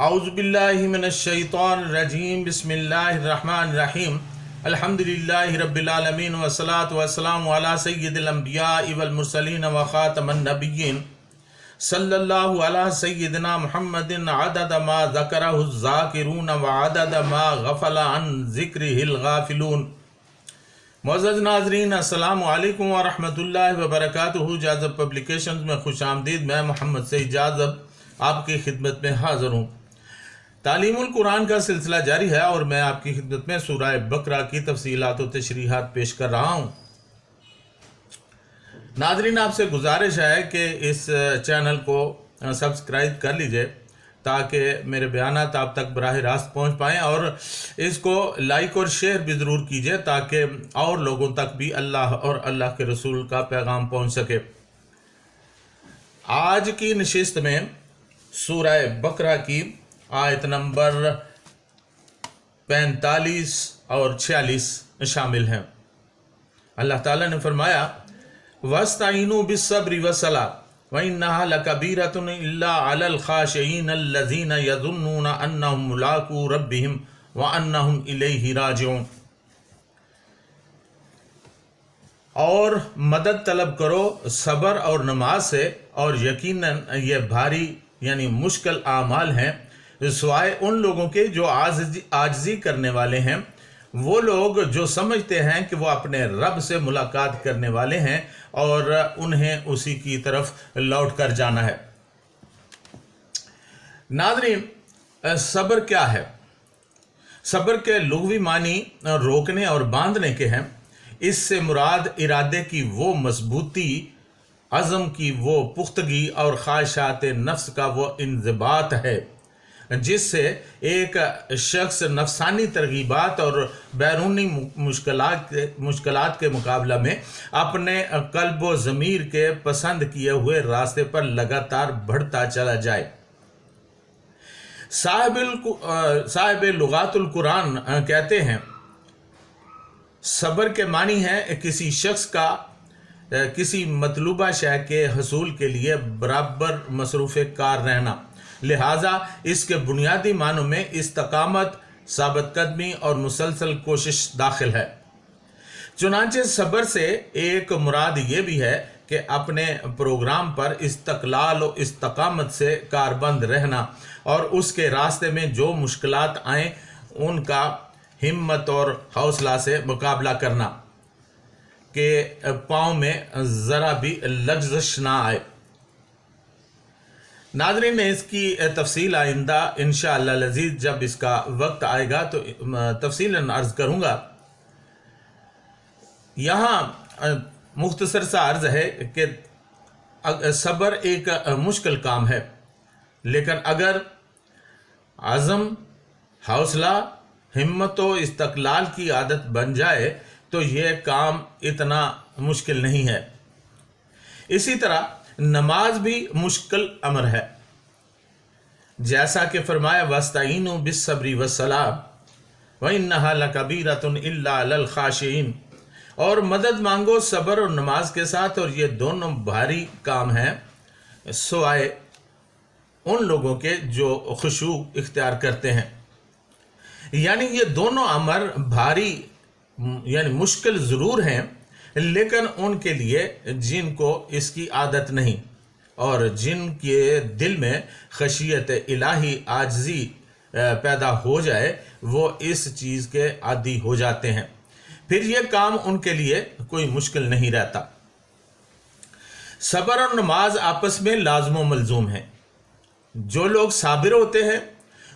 اعوذ باللہ من الشیطان الرجیم بسم اللہ الرحمن الرحیم الحمدللہ رب العالمین والصلاة والسلام علی سید الانبیاء والمرسلین وخاتم النبیین صلی اللہ علی سیدنا محمد عدد ما ذکرہ الذاکرون وعدد ما غفل عن ذکرہ الغافلون۔ معزز ناظرین، السلام علیکم ورحمۃ اللہ وبرکاتہ۔ جاذب پبلیکیشنز میں خوش آمدید۔ میں محمد سعید جاذب آپ کی خدمت میں حاضر ہوں۔ تعلیم القرآن کا سلسلہ جاری ہے اور میں آپ کی خدمت میں سورہ بقرہ کی تفصیلات و تشریحات پیش کر رہا ہوں۔ ناظرین، آپ سے گزارش ہے کہ اس چینل کو سبسکرائب کر لیجئے تاکہ میرے بیانات آپ تک براہ راست پہنچ پائیں، اور اس کو لائک اور شیئر بھی ضرور کیجئے تاکہ اور لوگوں تک بھی اللہ اور اللہ کے رسول کا پیغام پہنچ سکے۔ آج کی نشست میں سورہ بقرہ کی آیت نمبر 45 اور 46 شامل ہیں۔ اللہ تعالیٰ نے فرمایا وَاسْتَعِينُوا بِالصَّبْرِ وَالصَّلَاةِ وَإِنَّهَا لَكَبِيرَةٌ إِلَّا عَلَى الْخَاشِعِينَ الَّذِينَ يَظُنُّونَ أَنَّهُم مُّلَاقُو رَبِّهِمْ وَأَنَّهُمْ إِلَيْهِ راجعون۔ اور مدد طلب کرو صبر اور نماز سے، اور یقیناً یہ بھاری یعنی مشکل اعمال ہیں سوائے ان لوگوں کے جو عاجزی کرنے والے ہیں، وہ لوگ جو سمجھتے ہیں کہ وہ اپنے رب سے ملاقات کرنے والے ہیں اور انہیں اسی کی طرف لوٹ کر جانا ہے۔ ناظرین، صبر کیا ہے؟ صبر کے لغوی معنی روکنے اور باندھنے کے ہیں۔ اس سے مراد ارادے کی وہ مضبوطی، عزم کی وہ پختگی اور خواہشات نفس کا وہ انضباط ہے جس سے ایک شخص نفسانی ترغیبات اور بیرونی مشکلات کے مقابلہ میں اپنے قلب و ضمیر کے پسند کیے ہوئے راستے پر لگاتار بڑھتا چلا جائے۔ صاحب لغات القرآن کہتے ہیں صبر کے معنی ہے کسی شخص کا کسی مطلوبہ شے کے حصول کے لیے برابر مصروف کار رہنا، لہٰذا اس کے بنیادی معنوں میں استقامت، ثابت قدمی اور مسلسل کوشش داخل ہے۔ چنانچہ صبر سے ایک مراد یہ بھی ہے کہ اپنے پروگرام پر استقلال و استقامت سے کاربند رہنا اور اس کے راستے میں جو مشکلات آئیں ان کا ہمت اور حوصلہ سے مقابلہ کرنا کہ پاؤں میں ذرا بھی لغزش نہ آئے۔ ناظرین، اس کی تفصیل آئندہ انشاءاللہ العزیز جب اس کا وقت آئے گا تو تفصیلاً عرض کروں گا۔ یہاں مختصر سا عرض ہے کہ صبر ایک مشکل کام ہے، لیکن اگر عزم، حوصلہ، ہمت و استقلال کی عادت بن جائے تو یہ کام اتنا مشکل نہیں ہے۔ اسی طرح نماز بھی مشکل امر ہے، جیسا کہ فرمایا وَاسْتَعِينُوا بِالصَّبْرِ وَالصَّلَاةِ وَإِنَّهَا لَكَبِيرَةٌ إِلَّا عَلَى الْخَاشِعِينَ، اور مدد مانگو صبر اور نماز کے ساتھ، اور یہ دونوں بھاری کام ہیں سوائے ان لوگوں کے جو خشوع اختیار کرتے ہیں۔ یعنی یہ دونوں امر بھاری یعنی مشکل ضرور ہیں، لیکن ان کے لیے جن کو اس کی عادت نہیں اور جن کے دل میں خشیت الہی عاجزی پیدا ہو جائے، وہ اس چیز کے عادی ہو جاتے ہیں، پھر یہ کام ان کے لیے کوئی مشکل نہیں رہتا۔ صبر اور نماز آپس میں لازم و ملزوم ہیں۔ جو لوگ صابر ہوتے ہیں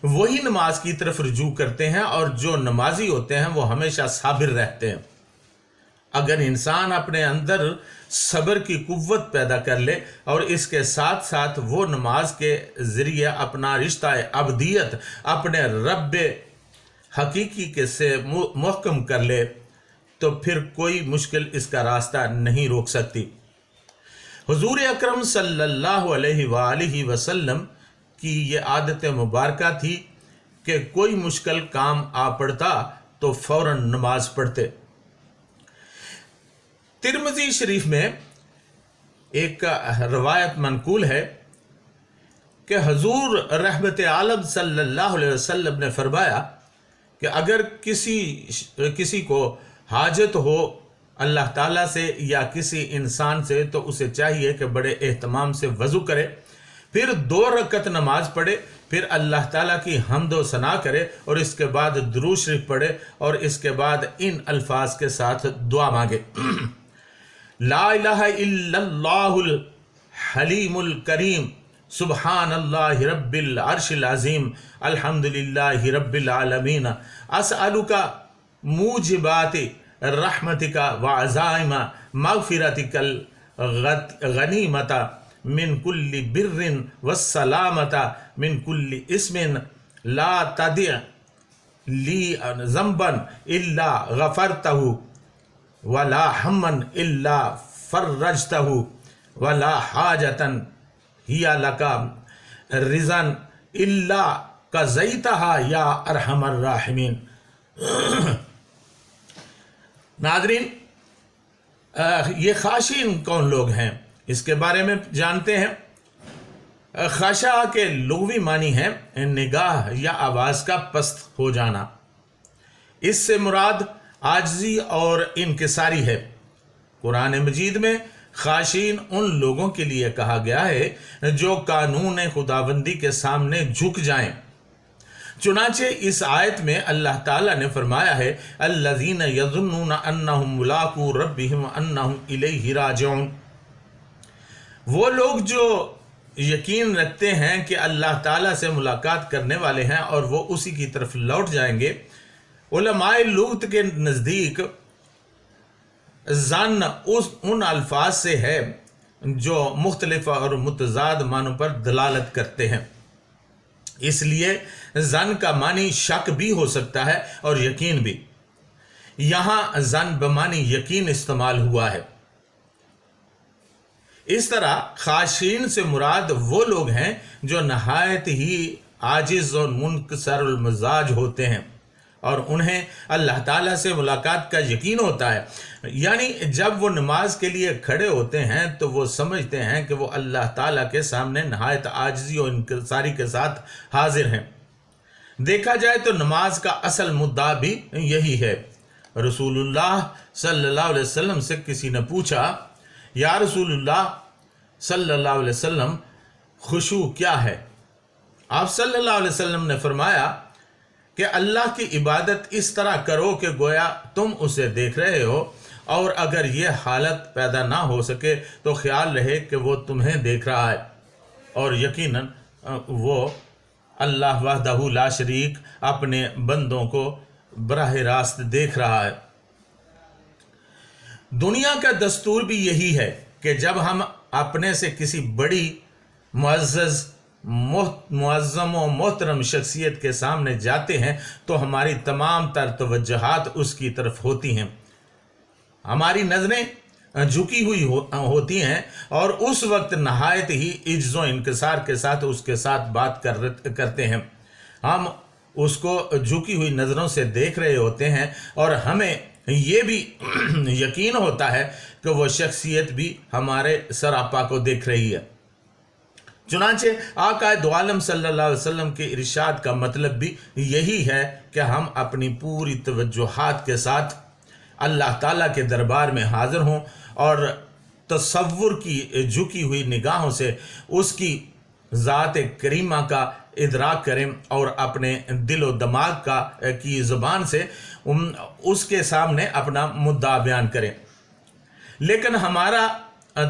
وہی نماز کی طرف رجوع کرتے ہیں، اور جو نمازی ہوتے ہیں وہ ہمیشہ صابر رہتے ہیں۔ اگر انسان اپنے اندر صبر کی قوت پیدا کر لے اور اس کے ساتھ ساتھ وہ نماز کے ذریعے اپنا رشتہ عبدیت اپنے رب حقیقی کے سے محکم کر لے تو پھر کوئی مشکل اس کا راستہ نہیں روک سکتی۔ حضور اکرم صلی اللہ علیہ وآلہ وسلم کی یہ عادت مبارکہ تھی کہ کوئی مشکل کام آ پڑتا تو فوراً نماز پڑھتے۔ ترمذی شریف میں ایک روایت منقول ہے کہ حضور رحمت عالم صلی اللہ علیہ وسلم نے فرمایا کہ اگر کسی کو حاجت ہو اللہ تعالیٰ سے یا کسی انسان سے تو اسے چاہیے کہ بڑے اہتمام سے وضو کرے، پھر 2 رکعت نماز پڑھے، پھر اللہ تعالیٰ کی حمد و ثنا کرے اور اس کے بعد درود شریف پڑھے اور اس کے بعد ان الفاظ کے ساتھ دعا مانگے: لا الہ الا اللہ الحلیم الکریم، سبحان اللہ رب العرش العظیم، الحمد للہ رب العالمین، اسألک موجبات رحمتک وعزائم مغفرتک الغنیمت من کل بر والسلامت من کل اسم لا تدع لی ذنبا الا غفرتہ ولا ہما الا فرجتہ ولا حاجتا ہی لک رضا الا قضیتہا یا ارحم الراحمین۔ ناظرین، یہ خاشعین کون لوگ ہیں اس کے بارے میں جانتے ہیں۔ خشع کے لغوی معنی ہے نگاہ یا آواز کا پست ہو جانا۔ اس سے مراد عاجزی اور انکساری ہے۔ قرآن مجید میں خاشعین ان لوگوں کے لیے کہا گیا ہے جو قانون خداوندی کے سامنے جھک جائیں۔ چنانچہ اس آیت میں اللہ تعالیٰ نے فرمایا ہے: الذین یظنون انہم ملاقو ربہم انہم الیہ راجعون، وہ لوگ جو یقین رکھتے ہیں کہ اللہ تعالیٰ سے ملاقات کرنے والے ہیں اور وہ اسی کی طرف لوٹ جائیں گے۔ علماء لغت کے نزدیک ظن ان الفاظ سے ہے جو مختلف اور متضاد معنوں پر دلالت کرتے ہیں، اس لیے ظن کا معنی شک بھی ہو سکتا ہے اور یقین بھی۔ یہاں ظن بمعنی یقین استعمال ہوا ہے۔ اس طرح خاشعین سے مراد وہ لوگ ہیں جو نہایت ہی عاجز اور منکسر المزاج ہوتے ہیں اور انہیں اللہ تعالیٰ سے ملاقات کا یقین ہوتا ہے، یعنی جب وہ نماز کے لیے کھڑے ہوتے ہیں تو وہ سمجھتے ہیں کہ وہ اللہ تعالیٰ کے سامنے نہایت عاجزی اور انکساری کے ساتھ حاضر ہیں۔ دیکھا جائے تو نماز کا اصل مدعا بھی یہی ہے۔ رسول اللہ صلی اللہ علیہ وسلم سے کسی نے پوچھا: یا رسول اللہ صلی اللہ علیہ وسلم، خشوع کیا ہے؟ آپ صلی اللہ علیہ وسلم نے فرمایا کہ اللہ کی عبادت اس طرح کرو کہ گویا تم اسے دیکھ رہے ہو، اور اگر یہ حالت پیدا نہ ہو سکے تو خیال رہے کہ وہ تمہیں دیکھ رہا ہے، اور یقیناً وہ اللہ وحدہ لا شریک اپنے بندوں کو براہ راست دیکھ رہا ہے۔ دنیا کا دستور بھی یہی ہے کہ جب ہم اپنے سے کسی بڑی معظم و محترم شخصیت کے سامنے جاتے ہیں تو ہماری تمام تر توجہات اس کی طرف ہوتی ہیں، ہماری نظریں جھکی ہوئی ہوتی ہیں، اور اس وقت نہایت ہی عجز و انکسار کے ساتھ اس کے ساتھ بات کرتے ہیں۔ ہم اس کو جھکی ہوئی نظروں سے دیکھ رہے ہوتے ہیں اور ہمیں یہ بھی یقین ہوتا ہے کہ وہ شخصیت بھی ہمارے سراپا کو دیکھ رہی ہے۔ چنانچہ آقا دو عالم صلی اللہ علیہ وسلم کے ارشاد کا مطلب بھی یہی ہے کہ ہم اپنی پوری توجہات کے ساتھ اللہ تعالیٰ کے دربار میں حاضر ہوں اور تصور کی جھکی ہوئی نگاہوں سے اس کی ذات کریمہ کا ادراک کریں اور اپنے دل و دماغ کی زبان سے اس کے سامنے اپنا مدعا بیان کریں۔ لیکن ہمارا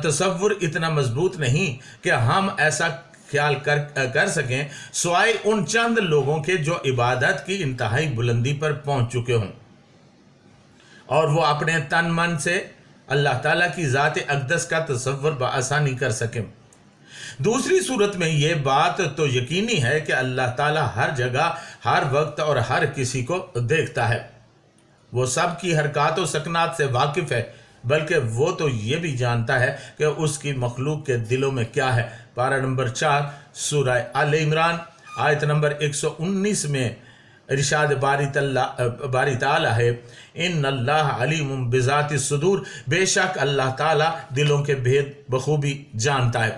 تصور اتنا مضبوط نہیں کہ ہم ایسا خیال کر سکیں سوائے ان چند لوگوں کے جو عبادت کی انتہائی بلندی پر پہنچ چکے ہوں اور وہ اپنے تن من سے اللہ تعالیٰ کی ذات اقدس کا تصور بآسانی کر سکیں۔ دوسری صورت میں یہ بات تو یقینی ہے کہ اللہ تعالیٰ ہر جگہ، ہر وقت اور ہر کسی کو دیکھتا ہے۔ وہ سب کی حرکات و سکنات سے واقف ہے، بلکہ وہ تو یہ بھی جانتا ہے کہ اس کی مخلوق کے دلوں میں کیا ہے۔ پارہ نمبر 4 سورہ آل عمران آیت نمبر 119 میں ارشاد باری تعالیٰ ہے: ان اللہ علیم بذات الصدور، بے شک اللہ تعالیٰ دلوں کے بھید بخوبی جانتا ہے۔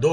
2